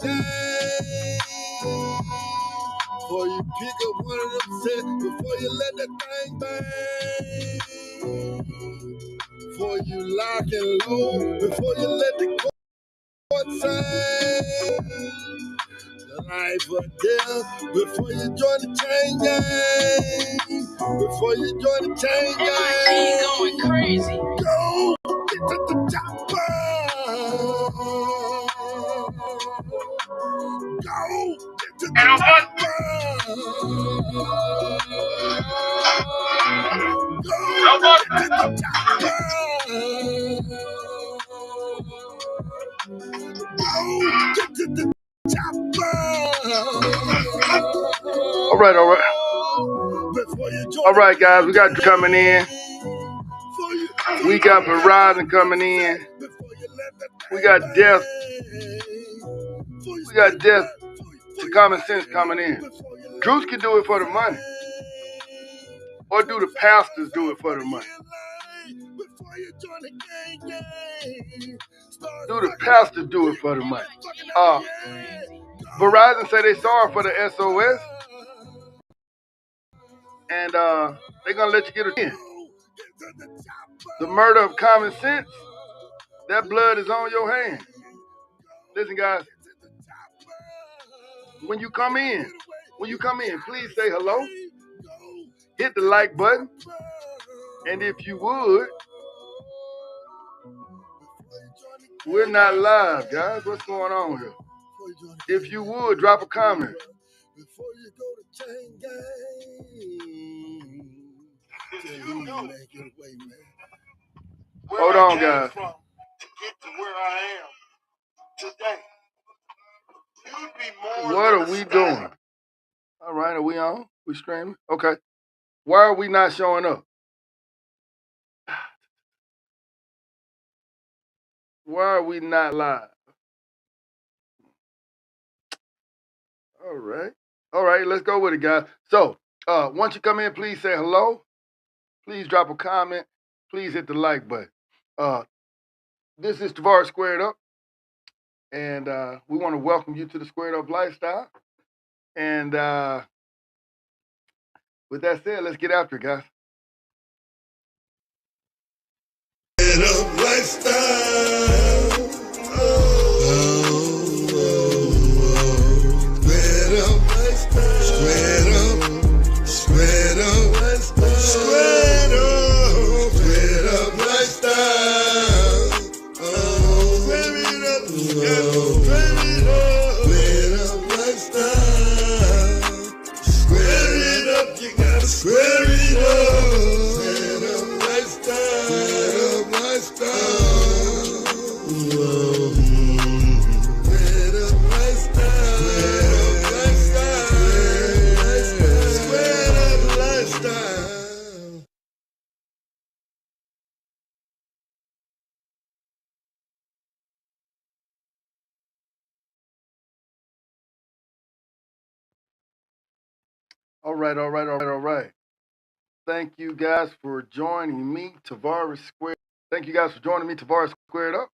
game. Before you pick up one of them sets, before you let that thing bang. Before you lock and load, before you let the court say life or death, before you join the chain gang. Before you join the chain gang. Going crazy. Go get to the chopper. Go get to the chopper. Go get to the chopper. Go get to the chopper. All right. All right, guys, we got coming in. We got Verizon coming in. We got Death. We got Death to Common Sense coming in. Druski do it for the money. Or do the pastors do it for the money? Do the pastors do it for the money? Verizon say they sorry for the SOS. And they're going to let you get it in. The murder of common sense, that blood is on your hands. Listen, guys, when you come in, please say hello. Hit the like button. And if you would, we're not live, guys. What's going on here? If you would, drop a comment. Hold on, guys. To get to where I am today. What are we doing? All right, are we on? We streaming? Okay. Why are we not showing up? Why are we not live? All right, let's go with it, guys. So, once you come in, please say hello. Please drop a comment. Please hit the like button. This is Tavares Squared Up, and we want to welcome you to the Squared Up Lifestyle. And with that said, let's get after it, guys. Squared Up Lifestyle. All right. Thank you guys for joining me, Tavares Squared. Thank you guys for joining me, Tavares Squared Up.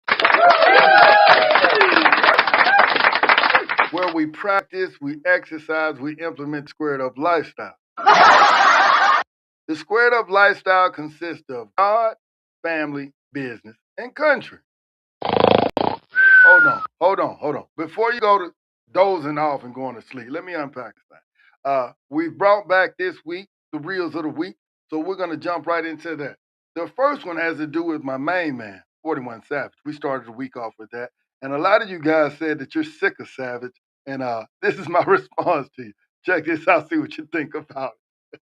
Where we practice, we exercise, we implement Squared Up Lifestyle. The Squared Up Lifestyle consists of God, family, business, and country. Hold on. Before you go to dozing off and going to sleep, let me unpack this thing. We've brought back this week the Reels of the Week, so we're going to jump right into that. The first one has to do with my main man, 41 Savage. We started the week off with that, and a lot of you guys said that you're sick of Savage, and this is my response to you. Check this out, see what you think about it.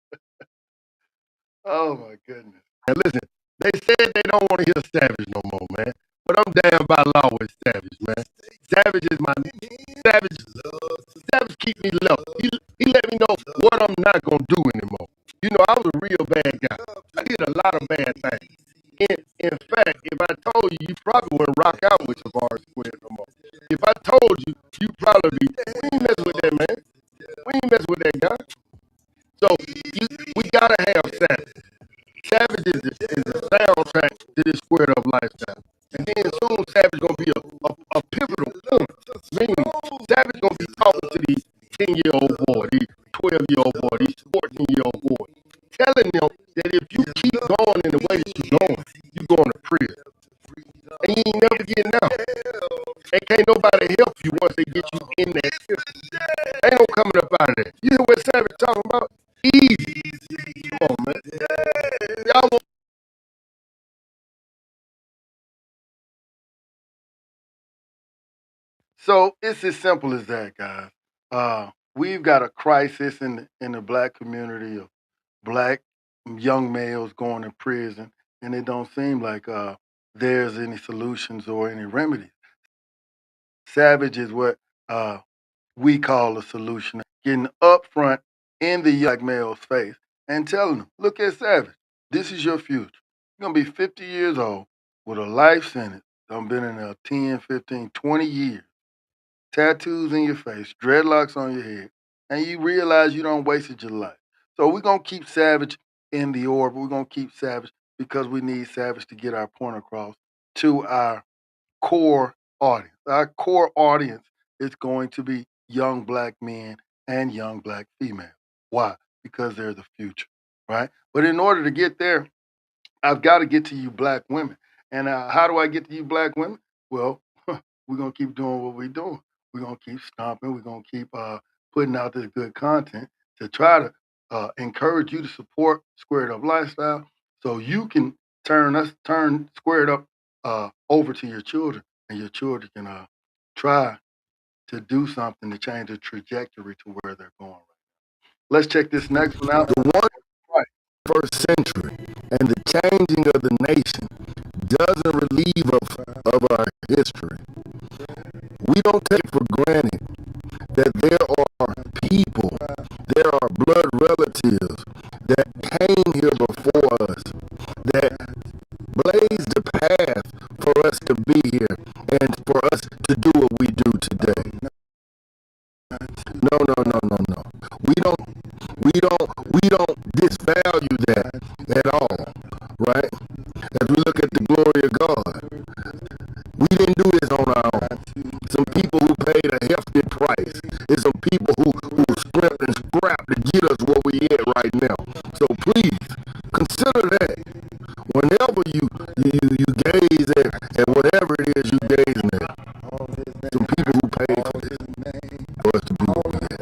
Oh, my goodness. And listen, they said they don't want to hear Savage no more, man. But I'm damn by law with Savage, man. Savage is my Savage. Savage keep me low. He let me know what I'm not gonna do anymore. You know, I was a real bad guy. I did a lot of bad things. In fact, if I told you, you probably wouldn't rock out with Tavares Squared no more. If I told you, you probably be, we ain't mess with that, man. We ain't mess with that guy. So we gotta have Savage. Savage is a soundtrack to this Squared Up Lifestyle. And then soon Savage gonna be a pivotal point. Meaning you ain't never getting out. And can't nobody help you once they get you in that system. Ain't no coming up out of there. You hear what Savage talking about? Easy. Come on, man. Y'all want So it's as simple as that, guys. We've got a crisis in the black community of black young males going to prison, and it don't seem like there's any solutions or any remedies. Savage is what we call a solution. Getting up front in the black male's face and telling them, look at Savage, this is your future. You're going to be 50 years old with a life sentence. I've been in there 10, 15, 20 years. Tattoos in your face, dreadlocks on your head, and you realize you don't wasted your life. So we're going to keep Savage in the orbit. We're going to keep Savage because we need Savage to get our point across to our core audience. Our core audience is going to be young black men and young black females. Why? Because they're the future, right? But in order to get there, I've got to get to you black women. And how do I get to you black women? Well, we're going to keep doing what we're doing. We're going to keep stomping. We're going to keep putting out this good content to try to encourage you to support Squared Up Lifestyle so you can turn Squared Up over to your children, and your children can try to do something to change the trajectory to where they're going. Let's check this next one out. the one Right. first century and the changing of the nation doesn't relieve of our history. We don't take for granted that there are people, there are blood relatives that came here before us, that blazed the path for us to be here and for us to do what we do today. No, no, no, no, no. We don't disvalue that at all, right? As we look at the glory of God, we didn't do this on our own. Some people who paid a hefty price. It's some people who scrimped and scrapped to get us where we at right now. So please consider that whenever you gaze at whatever it is you gazing at. Some people who paid for this, for us to be where we at.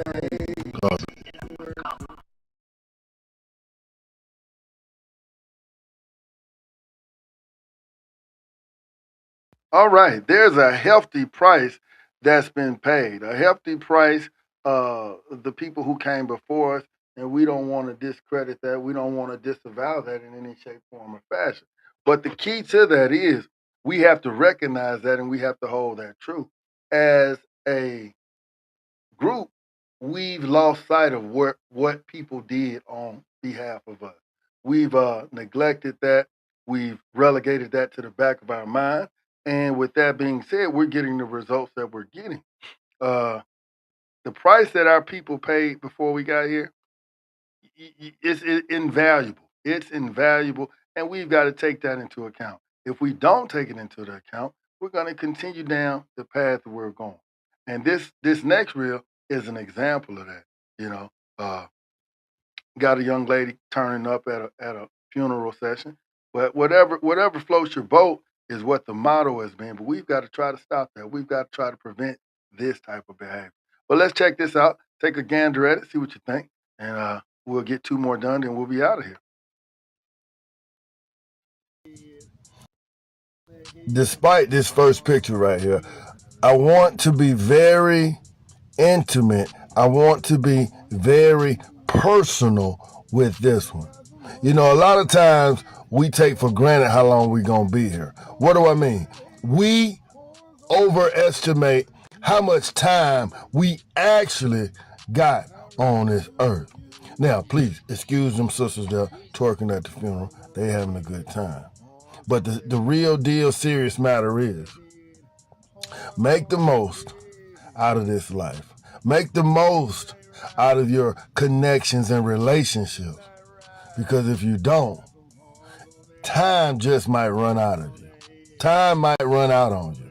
All right, there's a hefty price that's been paid. A hefty price. The people who came before us, and we don't want to discredit that. We don't want to disavow that in any shape, form, or fashion. But the key to that is we have to recognize that, and we have to hold that true. As a group, we've lost sight of what people did on behalf of us. We've neglected that. We've relegated that to the back of our mind. And with that being said, we're getting the results that we're getting. Uh, the price that our people paid before we got here is invaluable. It's invaluable, and we've got to take that into account. If we don't take it into the account, we're going to continue down the path that we're going. And this next reel is an example of that. You know, uh, got a young lady turning up at a funeral session, but whatever floats your boat is what the motto has been. But we've got to try to stop that. We've got to try to prevent this type of behavior. But let's check this out. Take a gander at it, see what you think, and we'll get two more done, then we'll be out of here. Despite this first picture right here, I want to be very intimate. I want to be very personal with this one. You know, a lot of times we take for granted how long we're going to be here. What do I mean? We overestimate how much time we actually got on this earth. Now, please excuse them sisters that are twerking at the funeral. They having a good time. But the real deal, serious matter is make the most out of this life. Make the most out of your connections and relationships. Because if you don't, time just might run out of you. Time might run out on you.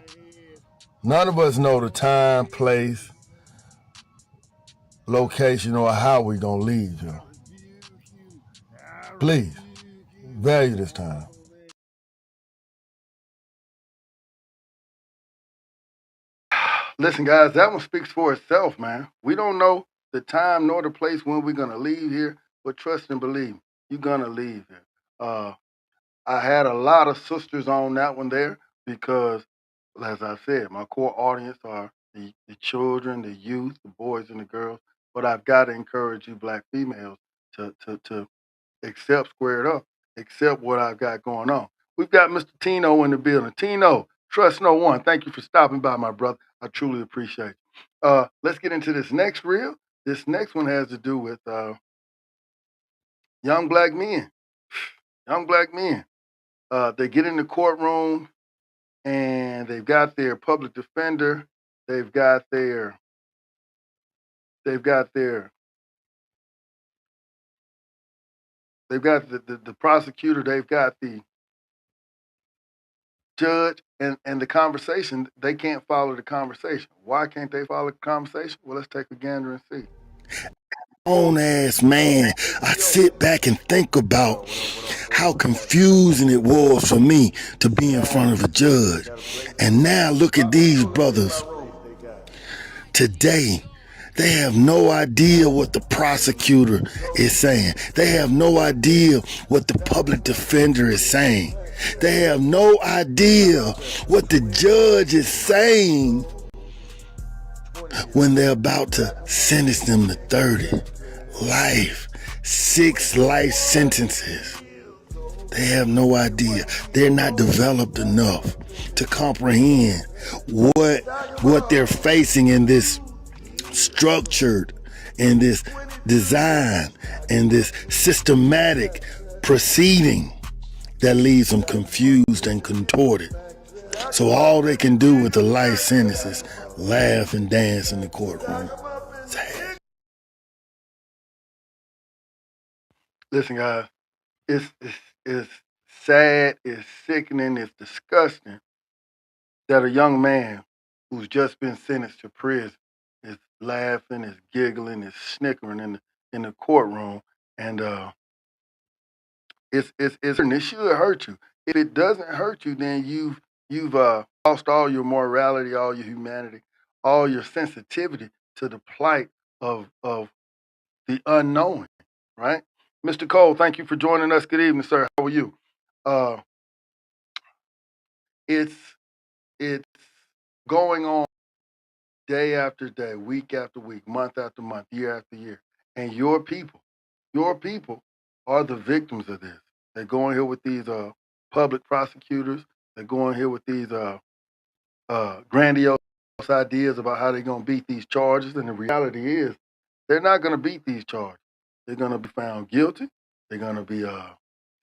None of us know the time, place, location, or how we're going to leave you. Please, value this time. Listen, guys, that one speaks for itself, man. We don't know the time nor the place when we're gonna leave here, but trust and believe, you're gonna leave here. Uh, I had a lot of sisters on that one there because, as I said, my core audience are the children, the youth, the boys and the girls. But I've got to encourage you, black females, to accept squared up, accept what I've got going on. We've got Mr. Tino in the building. Tino, trust no one. Thank you for stopping by, my brother. I truly appreciate it. Let's get into this next reel. This next one has to do with young black men. Young black men. They get in the courtroom and they've got their public defender, they've got their they've got their they've got the prosecutor, they've got the judge, and the conversation, they can't follow the conversation. Why can't they follow the conversation? Well, let's take a gander and see. Own ass man, I sit back and think about how confusing it was for me to be in front of a judge. And now look at these brothers. Today, they have no idea what the prosecutor is saying. They have no idea what the public defender is saying. They have no idea what the judge is saying when they're about to sentence them to 30 life, 6 life sentences. They have no idea. They're not developed enough to comprehend what they're facing in this structured, in this design, in this systematic proceeding that leaves them confused and contorted. So all they can do with the life sentence is laugh and dance in the courtroom. Sad. Listen, guys, it's sad, it's sickening, it's disgusting that a young man who's just been sentenced to prison is laughing, is giggling, is snickering in the courtroom, and and it should hurt you. If it doesn't hurt you, then you've lost all your morality, all your humanity, all your sensitivity to the plight of the unknowing, right? Mr. Cole, thank you for joining us. Good evening, sir. How are you? Uh, it's it's going on day after day, week after week, month after month, year after year, and your people are the victims of this. They go in here with these public prosecutors. They go in here with these grandiose ideas about how they're going to beat these charges, and the reality is they're not going to beat these charges. They're going to be found guilty. They're going to be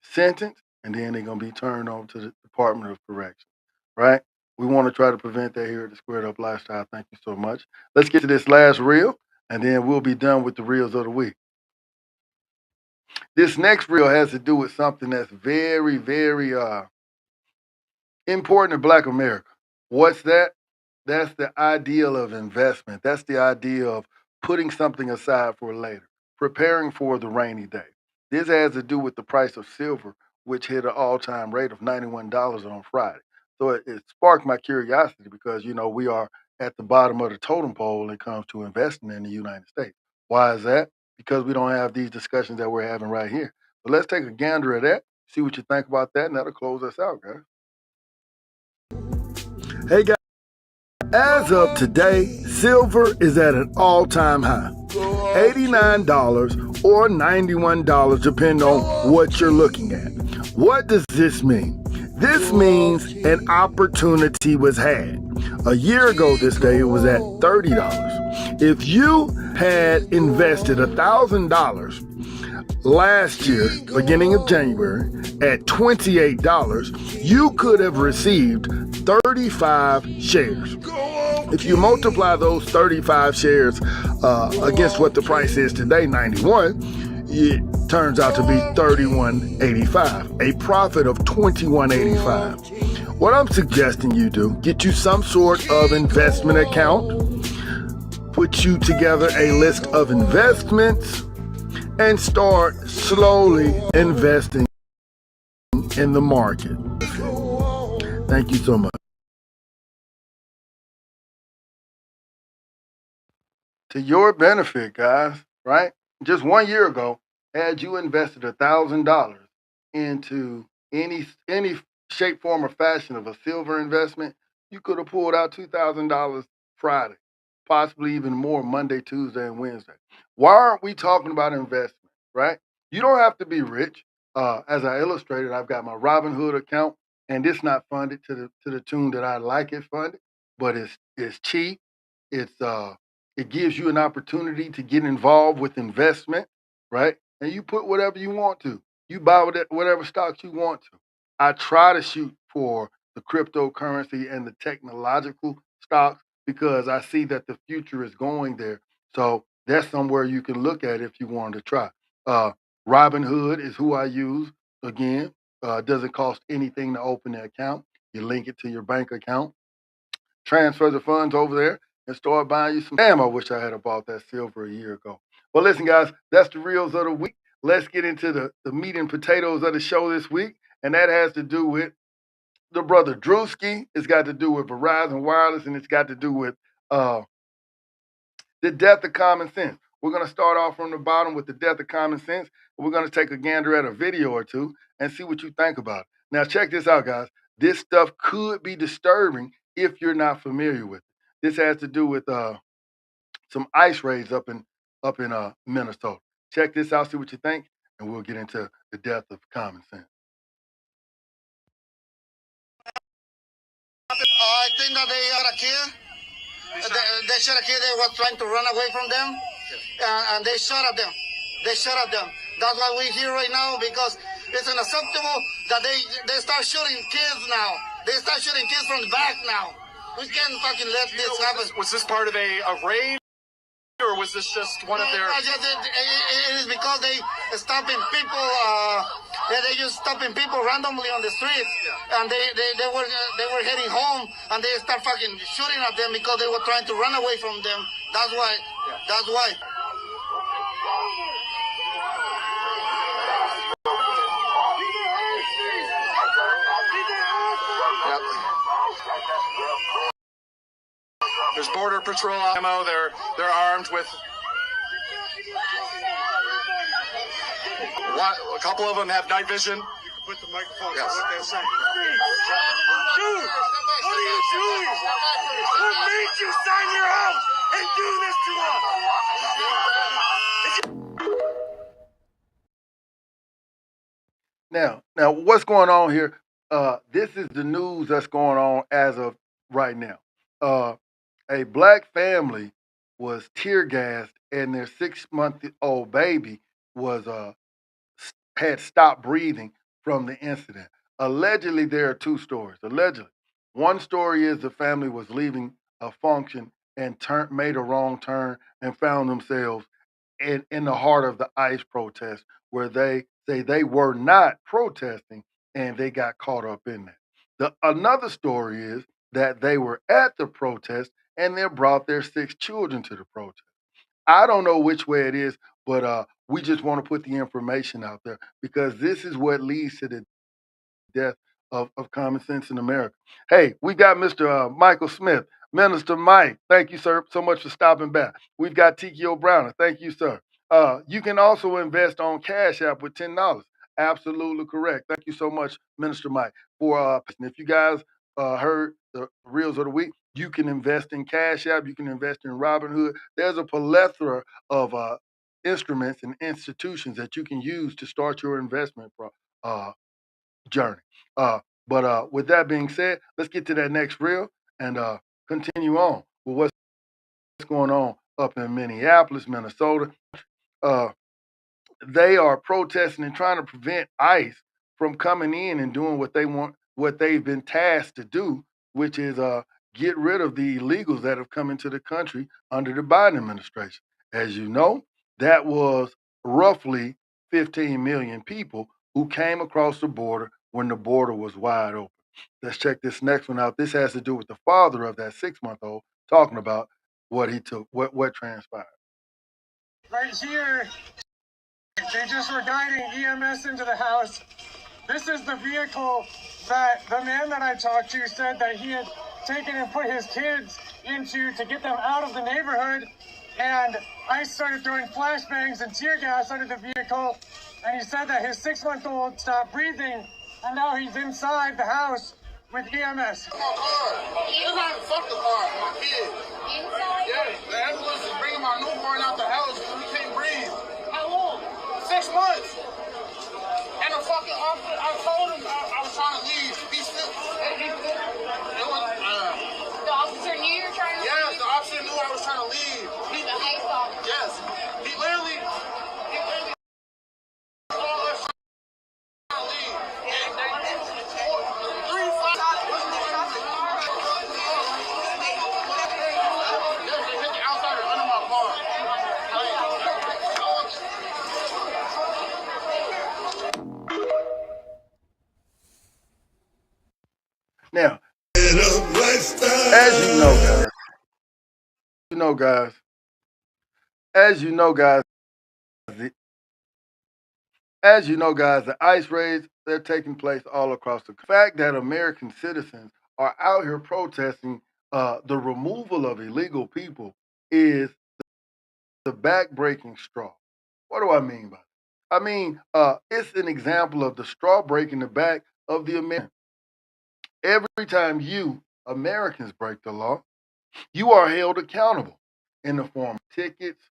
sentenced, and then they're going to be turned over to the Department of Correction, right? We want to try to prevent that here at the Squared Up Lifestyle. Thank you so much. Let's get to this last reel, and then we'll be done with the reels of the week. This next reel has to do with something that's very, very important to Black America. What's that? That's the ideal of investment. That's the idea of putting something aside for later, preparing for the rainy day. This has to do with the price of silver, which hit an all-time rate of $91 on Friday. So it sparked my curiosity because, we are at the bottom of the totem pole when it comes to investing in the United States. Why is that? Because we don't have these discussions that we're having right here. But let's take a gander at that, see what you think about that, and that'll close us out, guys. Hey, guys. As of today, silver is at an all-time high. $89 or $91, depending on what you're looking at. What does this mean? This means an opportunity was had. A year ago this day, it was at $30. If you had invested $1,000 last year, beginning of January, at $28, you could have received 35 shares. If you multiply those 35 shares against what the price is today, 91, it turns out to be $31.85, a profit of $21.85. What I'm suggesting you do, get you some sort of investment account, put you together a list of investments, and start slowly investing in the market. Thank you so much. to your benefit, guys, right? Just 1 year ago, had you invested $1,000 into any shape, form, or fashion of a silver investment, you could have pulled out $2,000 Friday, possibly even more Monday, Tuesday, and Wednesday. Why aren't we talking about investment, right? You don't have to be rich. As I illustrated, I've got my Robinhood account, and it's not funded to the tune that I like it funded, but it's cheap. It gives you an opportunity to get involved with investment, right? And you put whatever you want to. You buy whatever stocks you want to. I try to shoot for the cryptocurrency and the technological stocks because I see that the future is going there. So that's somewhere you can look at if you wanted to try. Uh, Robinhood is who I use. Again, doesn't cost anything to open the account. You link it to your bank account, transfer the funds over there, and start buying you some. Damn, I wish I had bought that silver a year ago. Well, listen, guys, that's the reels of the week. Let's get into the meat and potatoes of the show this week, and that has to do with the brother Druski. It's got to do with Verizon Wireless, and it's got to do with uh, the death of common sense. We're going to start off from the bottom with the death of common sense. We're going to take a gander at a video or two and see what you think about it. Now, check this out, guys. This stuff could be disturbing if you're not familiar with it. This has to do with some ice raids up in Minnesota. Check this out, see what you think, and we'll get into the death of common sense. I think that they shot a kid. They shot a kid that was trying to run away from them, and they shot at them. They shot at them. That's why we're here right now, because it's unacceptable that they start shooting kids now. They start shooting kids from the back now. We can't fucking let this happen. Was this part of a raid? Or was this just one of their? It is because they stopping people. They just stopping people randomly on the streets, and they were heading home, and they start fucking shooting at them because they were trying to run away from them. That's why. That's why. Yep. There's border patrol ammo. They're armed with. A couple of them have night vision. You can put the microphone. Yes. What they're saying. Dude, what are you doing? What made you sign your house and do this to Now, us? what's going on here? This is the news that's going on as of right now. A black family was tear gassed, and their 6-month-old baby was had stopped breathing from the incident. Allegedly, there are two stories. Allegedly, one story is the family was leaving a function and made a wrong turn and found themselves in the heart of the ICE protest, where they say they were not protesting and they got caught up in that. Another story is that they were at the protest and they brought their 6 children to the protest. I don't know which way it is, but we just want to put the information out there because this is what leads to the death of common sense in America. Hey, we got Mr. Michael Smith, Minister Mike. Thank you, sir, so much for stopping by. We've got Tiki O'Brien. Thank you, sir. You can also invest on Cash App with $10. Absolutely correct. Thank you so much, Minister Mike. If you guys heard the reels of the week, you can invest in Cash App. You can invest in Robinhood. There's a plethora of instruments and institutions that you can use to start your investment journey. But with that being said, let's get to that next reel and continue on with what's going on up in Minneapolis, Minnesota. Uh, they are protesting and trying to prevent ICE from coming in and doing what they want, what they've been tasked to do, which is get rid of the illegals that have come into the country under the Biden administration. As you know, that was roughly 15 million people who came across the border when the border was wide open. Let's check this next one out. This has to do with the father of that 6-month-old talking about what he took, what transpired. Right here, they just were guiding EMS into the house. This is the vehicle that the man that I talked to said that he had taken and put his kids into to get them out of the neighborhood. and ICE started throwing flashbangs and tear gas under the vehicle, and he said that his 6-month-old stopped breathing, and now he's inside the house with EMS. My car. It's not even fuck the car. My kid. Inside? Yeah, the ambulance is bringing my newborn out the house because he can't breathe. How long? 6 months. And the fucking officer, I told him I was trying to leave. He still. It was, The officer knew you were trying to yes, leave? the officer knew I was trying to leave. The ICE officer? Yes. He literally told us trying to leave. And they, 3, 5, yes, they hit the outsider under my car. Now, as you know, guys, the ICE raids, they're taking place all across the country. The fact that American citizens are out here protesting the removal of illegal people is the back-breaking straw. What do I mean by that? I mean, it's an example of the straw breaking the back of the American. Every time you, Americans, break the law, you are held accountable in the form of tickets,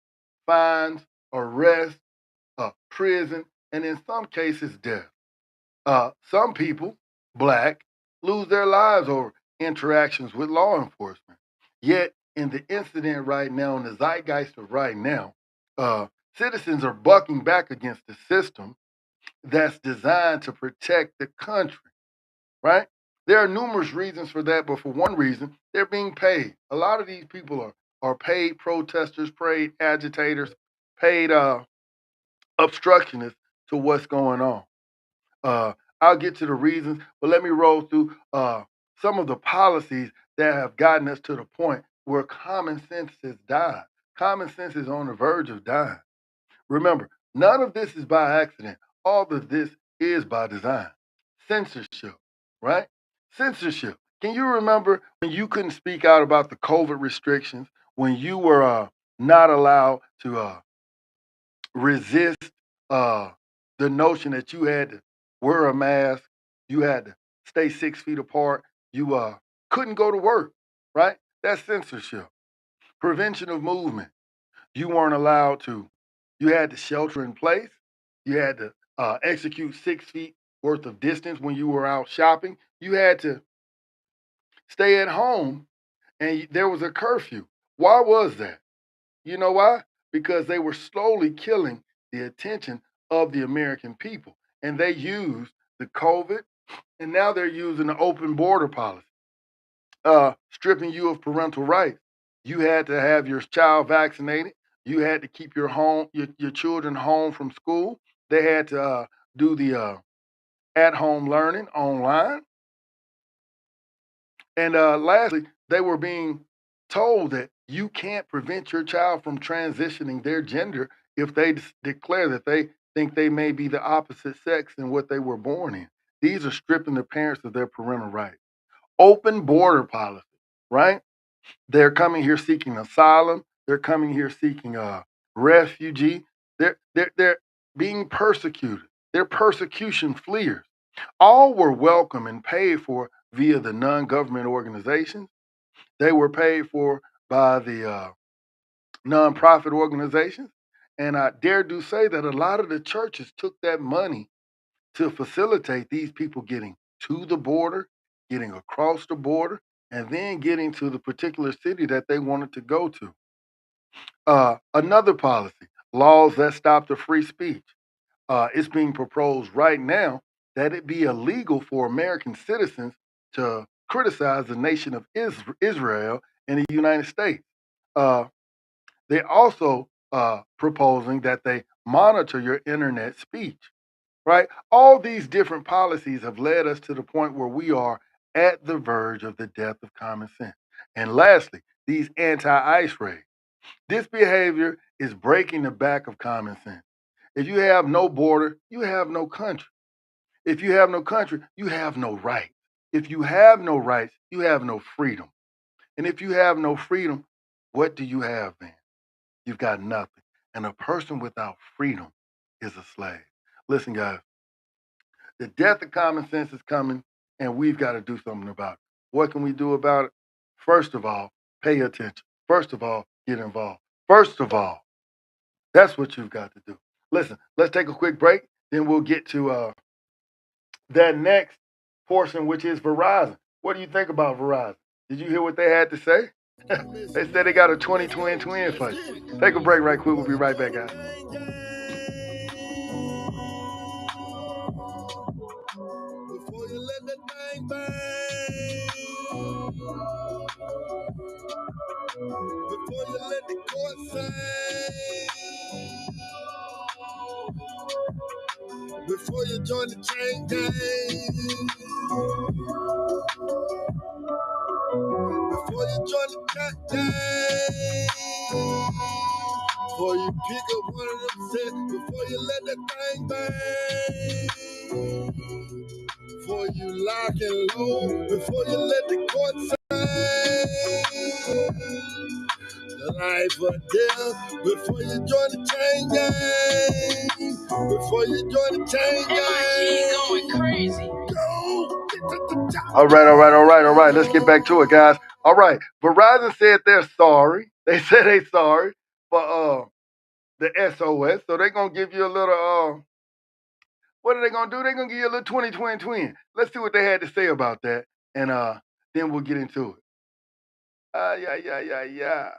fines, arrest, prison, and in some cases, death. Some people, black, lose their lives over interactions with law enforcement. Yet, in the incident right now, in the zeitgeist of right now, citizens are bucking back against the system that's designed to protect the country, right? There are numerous reasons for that, but for one reason, they're being paid. A lot of these people are paid protesters, paid agitators, paid obstructionists to what's going on. I'll get to the reasons, but let me roll through some of the policies that have gotten us to the point where common sense has died. Common sense is on the verge of dying. Remember, none of this is by accident. All of this is by design. Censorship, right? Censorship. Can you remember when you couldn't speak out about the COVID restrictions, when you were not allowed to resist the notion that you had to wear a mask, you had to stay 6 feet apart, you couldn't go to work, right? That's censorship. Prevention of movement. You weren't allowed to, you had to shelter in place, you had to execute 6 feet worth of distance when you were out shopping, you had to stay at home, and there was a curfew. Why was that? You know why? Because they were slowly killing the attention of the American people. And they used the COVID, and now they're using the open border policy, stripping you of parental rights. You had to have your child vaccinated. You had to keep your children home from school. They had to do the at-home learning online. And lastly, they were being told that you can't prevent your child from transitioning their gender if they declare that they think they may be the opposite sex than what they were born in. These are stripping the parents of their parental rights. Open border policy, right? They're coming here seeking asylum. They're coming here seeking refugee. They're being persecuted. They're persecution fleers. All were welcome and paid for via the non-government organizations. They were paid for by the nonprofit organizations. And I dare do say that a lot of the churches took that money to facilitate these people getting to the border, getting across the border, and then getting to the particular city that they wanted to go to. Another policy, laws that stop the free speech. It's being proposed right now that it be illegal for American citizens to criticize the nation of Israel and the United States. Uh, they're also proposing that they monitor your internet speech, right? All these different policies have led us to the point where we are at the verge of the death of common sense. And lastly, these anti-ICE raids. This behavior is breaking the back of common sense. If you have no border, you have no country. If you have no country, you have no rights. If you have no rights, you have no freedom. And if you have no freedom, what do you have then? you've got nothing. And a person without freedom is a slave. Listen, guys, the death of common sense is coming, and we've got to do something about it. What can we do about it? First of all, pay attention. First of all, get involved. First of all, that's what you've got to do. Listen, let's take a quick break. Then we'll get to that next portion, which is Verizon. What do you think about Verizon? Did you hear what they had to say? They said they got a 2020 twin for you. Take a break right quick. We'll be right back, guys. Before you let that thing bang, before you let the court say, before you join the chain gang, before you join the crack gang, before you pick up one of them sets, before you let that thing bang, before you lock and load, before you let the court say, life or death, before you join the chain gang, before you join the chain gang. Going crazy. All right. Let's get back to it, guys. All right. Verizon said they're sorry. They said they're sorry for the SOS. So they're gonna give you a little what are they gonna do? They're gonna give you a little 2020 twin. Let's see what they had to say about that. And then we'll get into it. Yeah.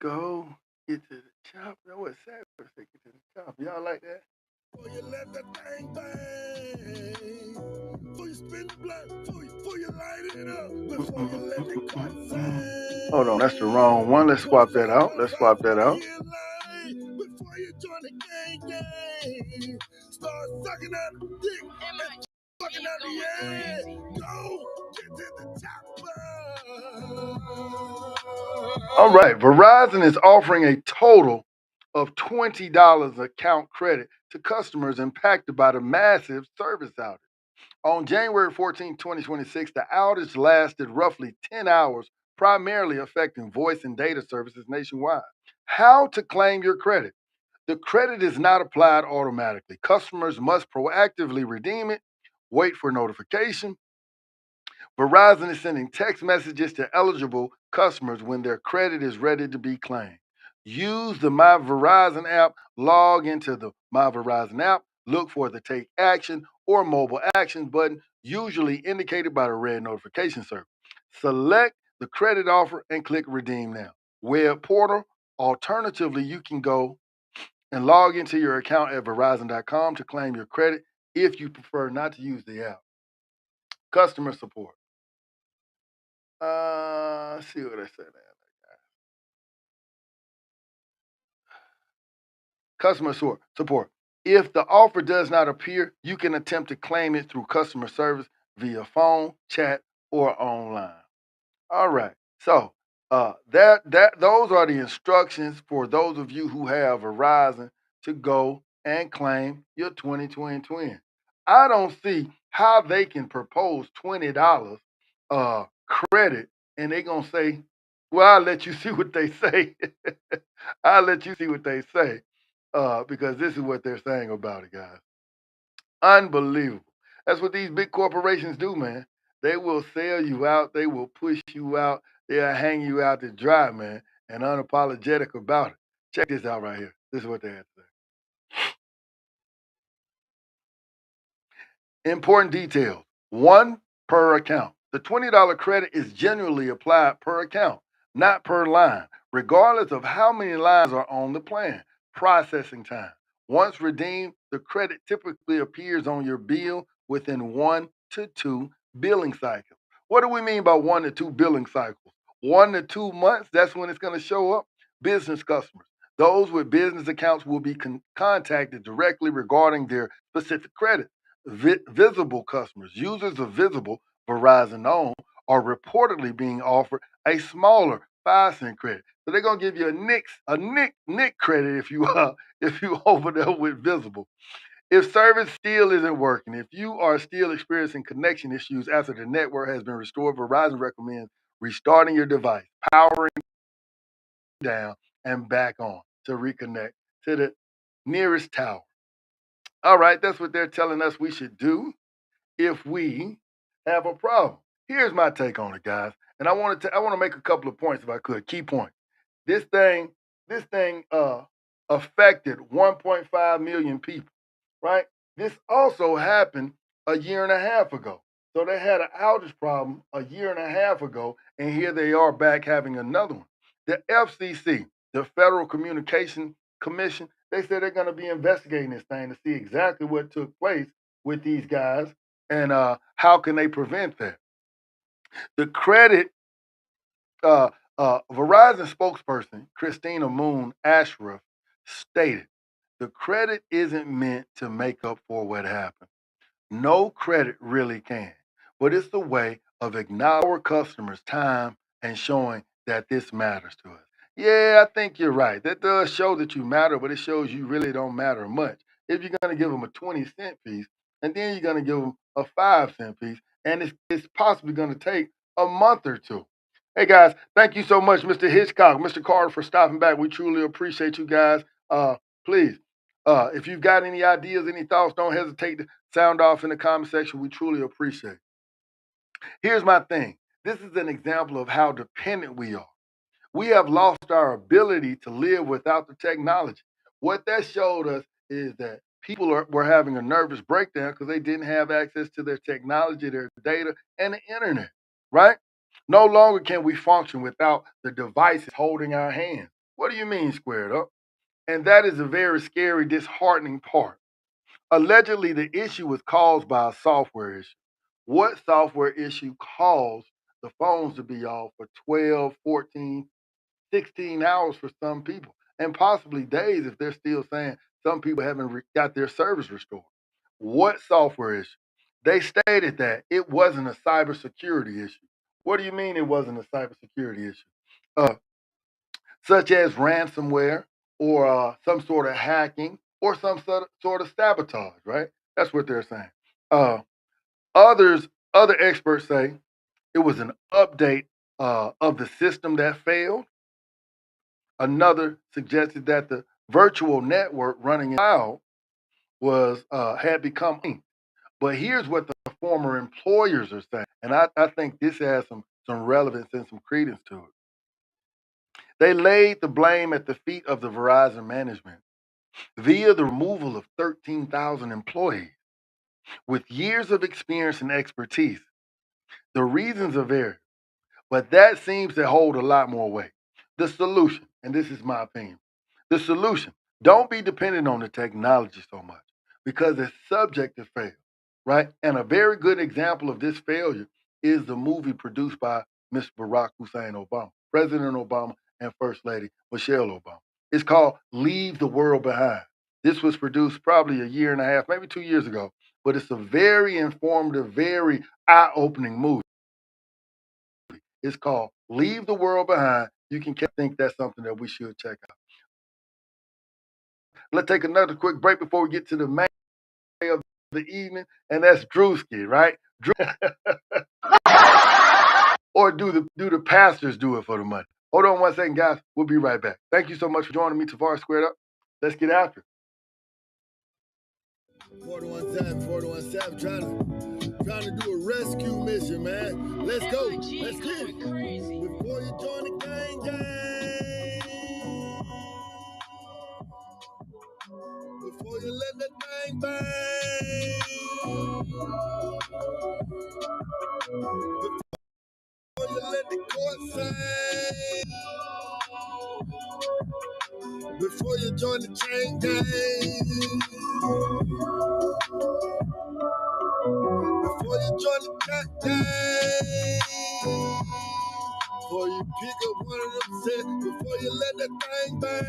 Go get to the chop. What's that? Get to the chop. Y'all like that? Before you let that thing bang, before you spin the blood, before you light it up, before you let the cut sing. Hold on, that's the wrong one. Let's swap that out. Before you join the gang, start sucking out the dick and fucking out the air. Go get to the chopper. All right, Verizon is offering a total of $20 account credit to customers impacted by the massive service outage. On January 14, 2026, the outage lasted roughly 10 hours, primarily affecting voice and data services nationwide. How to claim your credit? The credit is not applied automatically. Customers must proactively redeem it, wait for notification. Verizon is sending text messages to eligible customers when their credit is ready to be claimed. Use the My Verizon app, log into the My Verizon app, look for the Take Action or Mobile Actions button, usually indicated by the red notification circle. Select the credit offer and click Redeem Now. Web portal. Alternatively, you can go and log into your account at Verizon.com to claim your credit if you prefer not to use the app. Customer support. Let's see what I said. Customer support. If the offer does not appear, you can attempt to claim it through customer service via phone, chat, or online. All right. So those are the instructions for those of you who have Verizon to go and claim your 2020 twin. I don't see how they can propose $20 credit and they're gonna say, well, I'll let you see what they say. I'll let you see what they say. Because this is what they're saying about it, guys. Unbelievable. That's what these big corporations do, man. They will sell you out, they will push you out, they'll hang you out to dry, man, and unapologetic about it. Check this out right here. This is what they have to say. Important details. One per account. The $20 credit is generally applied per account, not per line, regardless of how many lines are on the plan. Processing time. Once redeemed, the credit typically appears on your bill within 1 to 2 billing cycles. What do we mean by 1 to 2 billing cycles? 1 to 2 months, that's when it's going to show up. Business customers. Those with business accounts will be contacted directly regarding their specific credit. Visible customers, users of Visible, Verizon owned, are reportedly being offered a smaller 5 cent credit. So they're gonna give you a nick credit if you if you over there with Visible. If service still isn't working, if you are still experiencing connection issues after the network has been restored, Verizon recommends restarting your device, powering down, and back on to reconnect to the nearest tower. All right, that's what they're telling us we should do if we have a problem. Here's my take on it, guys. And I want to make a couple of points if I could. Key points. This thing, this thing affected 1.5 million people, right? This also happened a year and a half ago. So they had an outage problem a year and a half ago, and here they are back having another one. The FCC, the Federal Communication Commission, they said they're going to be investigating this thing to see exactly what took place with these guys and how can they prevent that. The credit Verizon spokesperson Christina Moon Ashraf stated, the credit isn't meant to make up for what happened. No credit really can, but it's a way of acknowledging our customers' time and showing that this matters to us. Yeah, I think you're right. That does show that you matter, but it shows you really don't matter much. If you're going to give them a 20-cent piece, and then you're going to give them a 5-cent piece, and it's possibly going to take a month or two. Hey guys, thank you so much, Mr. Hitchcock, Mr. Carter, for stopping back. We truly appreciate you guys. Please, if you've got any ideas, any thoughts, don't hesitate to sound off in the comment section. We truly appreciate it. Here's my thing. This is an example of how dependent we are. We have lost our ability to live without the technology. What that showed us is that were having a nervous breakdown because they didn't have access to their technology, their data, and the internet, right? No longer can we function without the devices holding our hands. What do you mean, squared up? And that is a very scary, disheartening part. Allegedly, the issue was caused by a software issue. What software issue caused the phones to be off for 12, 14, 16 hours for some people, and possibly days if they're still saying some people haven't got their service restored? What software issue? They stated that it wasn't a cybersecurity issue. What do you mean it wasn't a cybersecurity issue? Uh, Such as ransomware or some sort of hacking or some sort of sabotage, right? That's what they're saying. Uh, other experts say it was an update of the system that failed. Another suggested that the virtual network running in the cloud was had become linked. But here's what the former employers are saying, and I think this has some relevance and some credence to it. They laid the blame at the feet of the Verizon management via the removal of 13,000 employees with years of experience and expertise. The reasons are varied, but that seems to hold a lot more weight. The solution, and this is my opinion, the solution, don't be dependent on the technology so much because it's subject to fail, right? And a very good example of this failure is the movie produced by Mr. Barack Hussein Obama, President Obama, and First Lady Michelle Obama. It's called Leave the World Behind. This was produced probably a year and a half, maybe 2 years ago, but it's a very informative, very eye opening movie. It's called Leave the World Behind. You can think that's something that we should check out. Let's take another quick break before we get to the main of the evening, and that's Druski, right? Or do the pastors do it for the money? Hold on one second, guys. We'll be right back. Thank you so much for joining me, Tavares Squared Up. Let's get after it. 41-7, trying to do a rescue mission, man. Let's go. Let's get it. Before you join the gang. Before you let that thing bang. Before you let the court say. Before you join the chain gang. Before you join the cat gang. Before you pick up one of them sets, before you let that thing bang.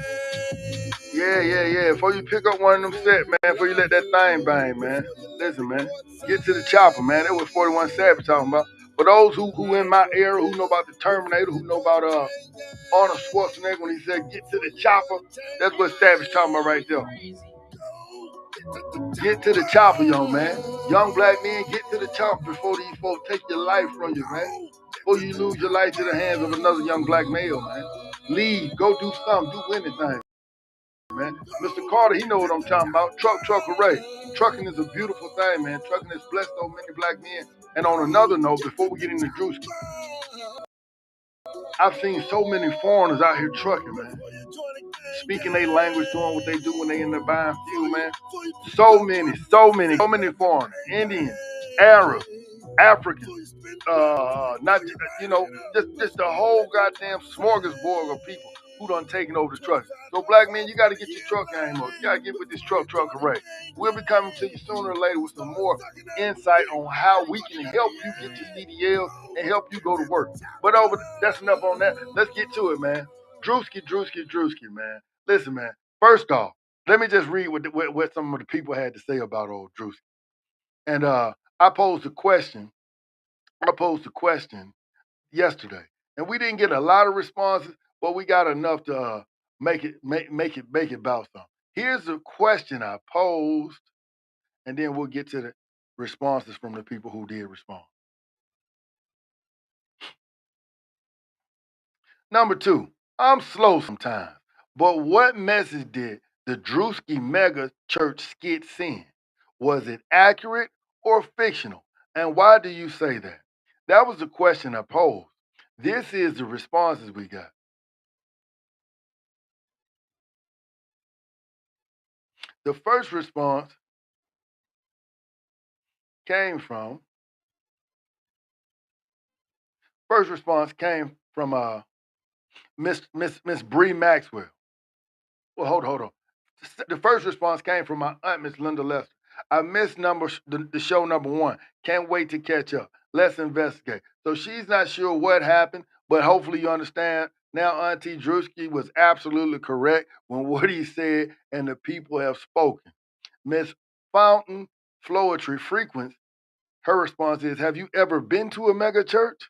Yeah. Before you pick up one of them sets, man, before you let that thing bang, man. Listen, man. Get to the chopper, man. That was 41 Savage talking about. For those who in my era, who know about the Terminator, who know about Arnold Schwarzenegger when he said get to the chopper, that's what Savage talking about right there. Get to the chopper, young man. Young black men, get to the chopper before these folks take your life from you, man. Before you lose your life to the hands of another young black male, man. Leave, go do something, do anything, man. Mr. Carter, he know what I'm talking about. Truck array. Trucking is a beautiful thing, man. Trucking has blessed so many black men. And on another note, before we get into Druski, I've seen so many foreigners out here trucking, man. Speaking their language, doing what they do when they in there buying fuel, man. So many foreigners, Indians, Arabs, Africans, not just the whole goddamn smorgasbord of people who done taken over the truck. So black men, you got to get your truck game up. You got to get with this truck array. We'll be coming to you sooner or later with some more insight on how we can help you get your CDLs and help you go to work. But that's enough on that. Let's get to it, man. Druski, man. Listen, man. First off, let me just read what some of the people had to say about old Druski. And I posed a question. Yesterday, and we didn't get a lot of responses, but we got enough to make it about something. Here's a question I posed, and then we'll get to the responses from the people who did respond. Number two, I'm slow sometimes, but what message did the Druski mega church skit send? Was it accurate or fictional? And why do you say that? That was the question I posed. This is the responses we got. The first response came from Miss Bree Maxwell. Well, hold on. The first response came from my aunt, Miss Linda Lester. I missed the show number one. Can't wait to catch up. Let's investigate. So she's not sure what happened, but hopefully you understand. Now, Auntie Druski was absolutely correct when what he said, and the people have spoken. Miss Fountain Floetry Frequence, her response is, have you ever been to a mega church?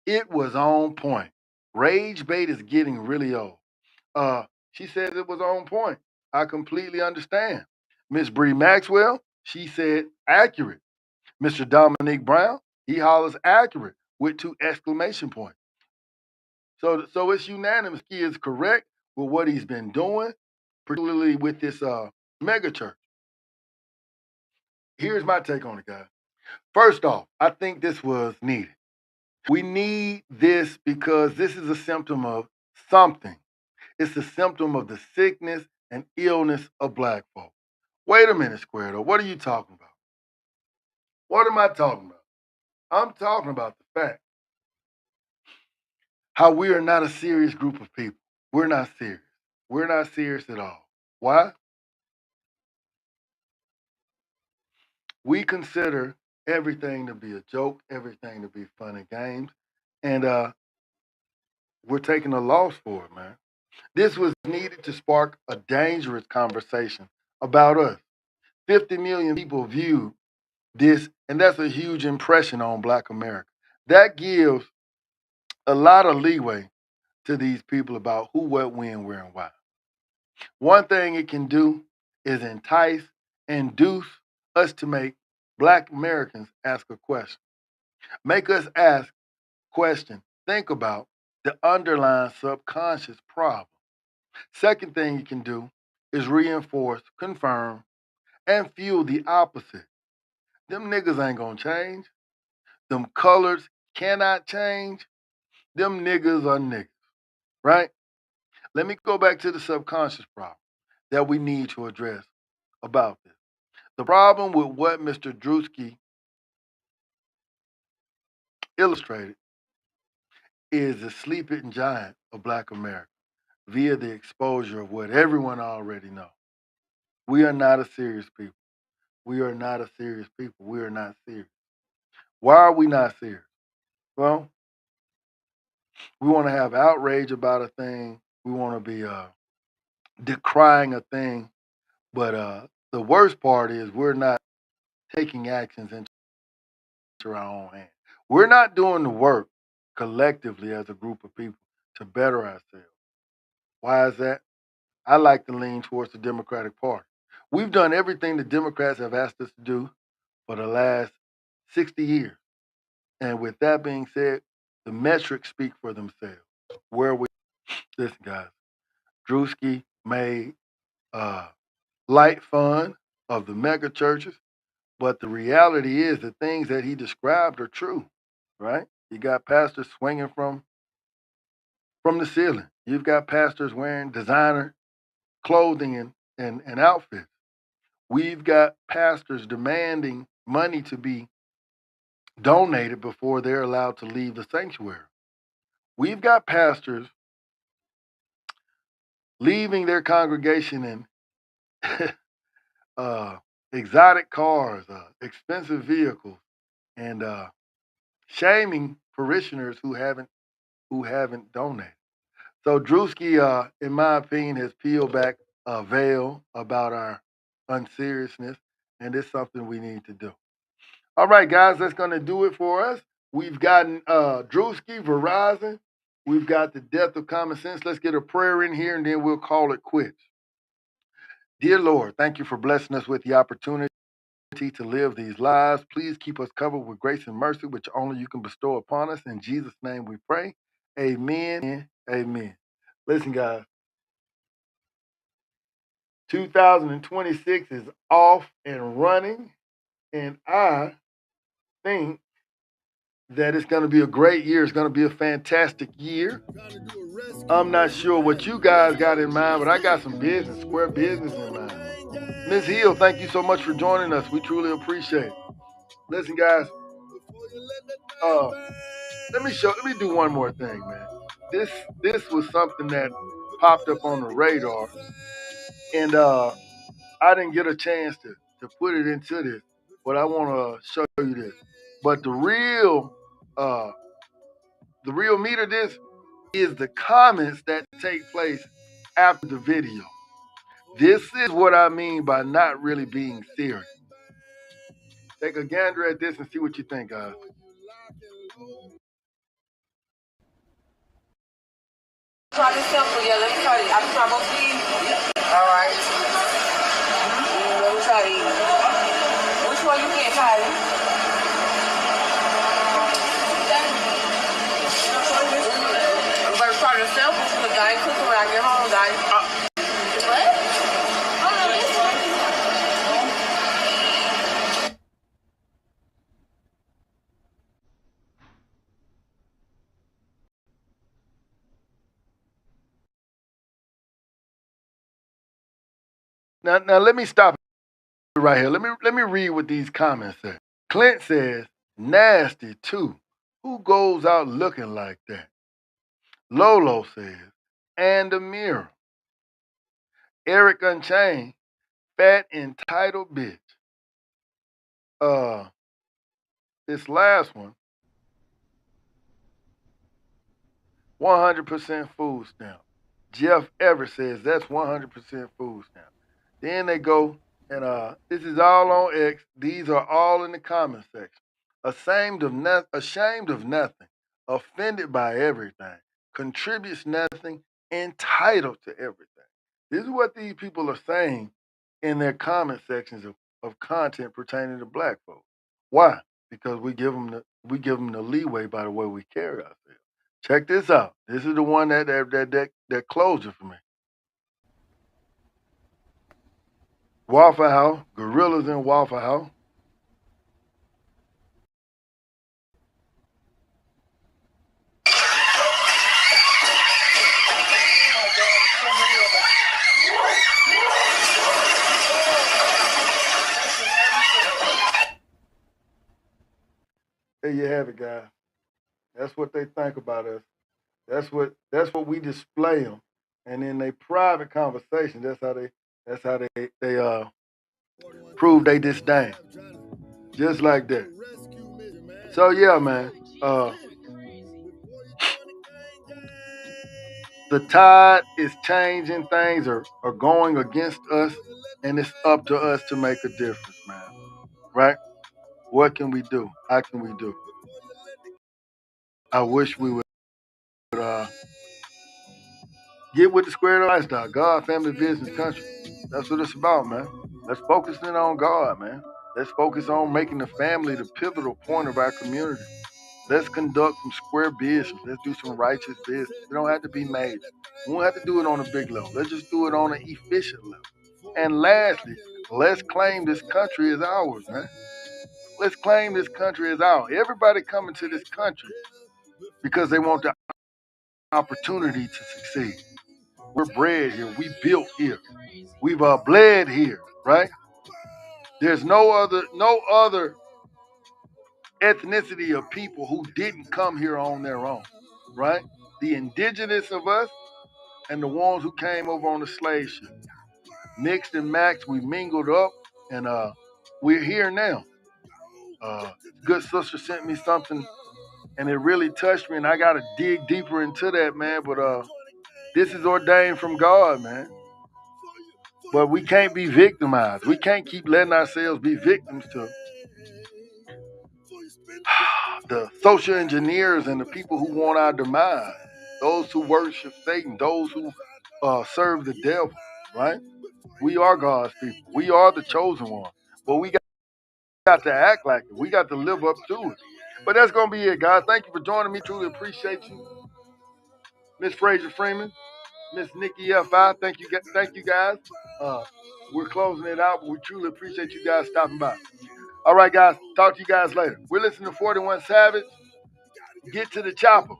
It was on point. Rage bait is getting really old. She says it was on point. I completely understand. Miss Bree Maxwell, she said accurate. Mr. Dominique Brown, he hollers accurate with two exclamation points. So it's unanimous. He is correct with what he's been doing, particularly with this mega church. Here's my take on it, guys. First off, I think this was needed. We need this because this is a symptom of something. It's a symptom of the sickness and illness of black folk. Wait a minute, Square. What are you talking about? What am I talking about? I'm talking about the fact how we are not a serious group of people. We're not serious. We're not serious at all. Why? We consider everything to be a joke, everything to be fun and games, and we're taking a loss for it, man. This was needed to spark a dangerous conversation about us. 50 million people viewed this, and that's a huge impression on Black America. That gives a lot of leeway to these people about who, what, when, where, and why. One thing it can do is entice, induce us to make Black Americans ask a question. Make us ask question. Think about the underlying subconscious problem. Second thing you can do is reinforce, confirm, and fuel the opposite. Them niggas ain't gonna change. Them colors cannot change. Them niggas are niggas, right? Let me go back to the subconscious problem that we need to address about this. The problem with what Mr. Druski illustrated is the sleeping giant of Black America via the exposure of what everyone already knows. We are not a serious people. We are not a serious people. We are not serious. Why are we not serious? Well, we want to have outrage about a thing. We want to be decrying a thing. But the worst part is we're not taking actions into our own hands. We're not doing the work collectively as a group of people to better ourselves. Why is that? I like to lean towards the Democratic Party. We've done everything the Democrats have asked us to do for the last 60 years. And with that being said, the metrics speak for themselves. Where we, listen, guys, Druski made light fun of the mega churches, but the reality is the things that he described are true, right? You got pastors swinging from the ceiling. You've got pastors wearing designer clothing and outfits. We've got pastors demanding money to be donated before they're allowed to leave the sanctuary. We've got pastors leaving their congregation in exotic cars, expensive vehicles, and shaming parishioners who haven't donated. So Druski, in my opinion, has peeled back a veil about our unseriousness, and it's something we need to do. All right, guys, that's going to do it for us. We've gotten Druski, Verizon. We've got the death of common sense. Let's get a prayer in here, and then we'll call it quits. Dear Lord, thank you for blessing us with the opportunity to live these lives. Please keep us covered with grace and mercy, which only you can bestow upon us. In Jesus' name we pray. Amen. Amen. Listen, guys, 2026 is off and running, and I think that it's going to be a great year. It's going to be a fantastic year. I'm not sure what you guys got in mind, but I got some business, square business in mind. Ms. Hill, thank you so much for joining us. We truly appreciate it. Listen, guys, let me do one more thing, man. This was something that popped up on the radar, and I didn't get a chance to put it into this, but I want to show you this. But the real meat of this is the comments that take place after the video. This is what I mean by not really being serious. Take a gander at this and see what you think, guys. Try this simple, yeah. Let me try it. I can try both of these. All right. Let me try these. Which one you get, Kylie? I'm gonna try the simple because I ain't cooking when I get home, guys. What? Oh no, this one. Now let me stop right here. Let me read what these comments say. Clint says, nasty too. Who goes out looking like that? Lolo says, and the mirror. Eric Unchained, fat entitled bitch. This last one, 100% food stamp. Jeff Everett says that's 100% food stamp. Then they go, and this is all on X. These are all in the comment section. Ashamed of nothing, offended by everything, contributes nothing, entitled to everything. This is what these people are saying in their comment sections of content pertaining to black folks. Why? Because we give them the leeway by the way we carry ourselves. Check this out. This is the one that closed it for me. Waffle House, gorillas in Waffle House. There you have it, guys. That's what they think about us. That's what we display them, and in their private conversation, that's how they prove they disdain, just like that. So yeah, man. The tide is changing. Things are going against us, and it's up to us to make a difference, man. Right? What can we do? How can we do? I wish we would get with the squared lifestyle. God, family, business, country. That's what it's about, man. Let's focus in on God, man. Let's focus on making the family the pivotal point of our community. Let's conduct some square business. Let's do some righteous business. It don't have to be major. We don't have to do it on a big level. Let's just do it on an efficient level. And lastly, let's claim this country as ours, man. Let's claim this country as ours. Everybody coming to this country because they want the opportunity to succeed. We're bred here. We built here. We've bled here, right? There's no other ethnicity of people who didn't come here on their own, right? The indigenous of us and the ones who came over on the slave ship. Mixed and matched, we mingled up, and we're here now. Good sister sent me something, and it really touched me, and I got to dig deeper into that, man. But this is ordained from God, man. But we can't be victimized. We can't keep letting ourselves be victims to the social engineers and the people who want our demise, those who worship Satan, those who serve the devil, right? We are God's people. We are the chosen one. But we got to act like it. We got to live up to it. But that's going to be it, guys. Thank you for joining me. Truly appreciate you. Miss Fraser Freeman, Miss Nikki F.I., thank you guys. We're closing it out, but we truly appreciate you guys stopping by. All right, guys. Talk to you guys later. We're listening to 41 Savage. Get to the chopper.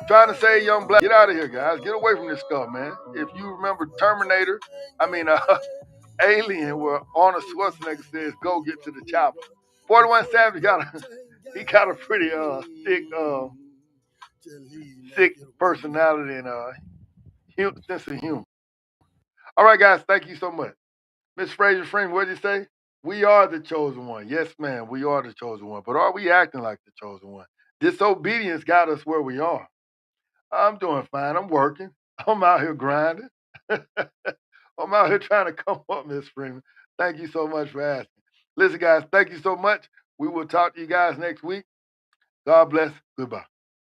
Trying to say, young black, get out of here, guys. Get away from this stuff, man. If you remember Terminator, Alien, where Arnold Schwarzenegger says, "Go get to the chopper." 41 Savage got a pretty sick personality and sense of humor. All right, guys. Thank you so much. Miss Fraser Freeman, what did you say? We are the chosen one. Yes, ma'am, we are the chosen one. But are we acting like the chosen one? Disobedience got us where we are. I'm doing fine. I'm working. I'm out here grinding. I'm out here trying to come up, Miss Freeman. Thank you so much for asking. Listen, guys, thank you so much. We will talk to you guys next week. God bless. Goodbye.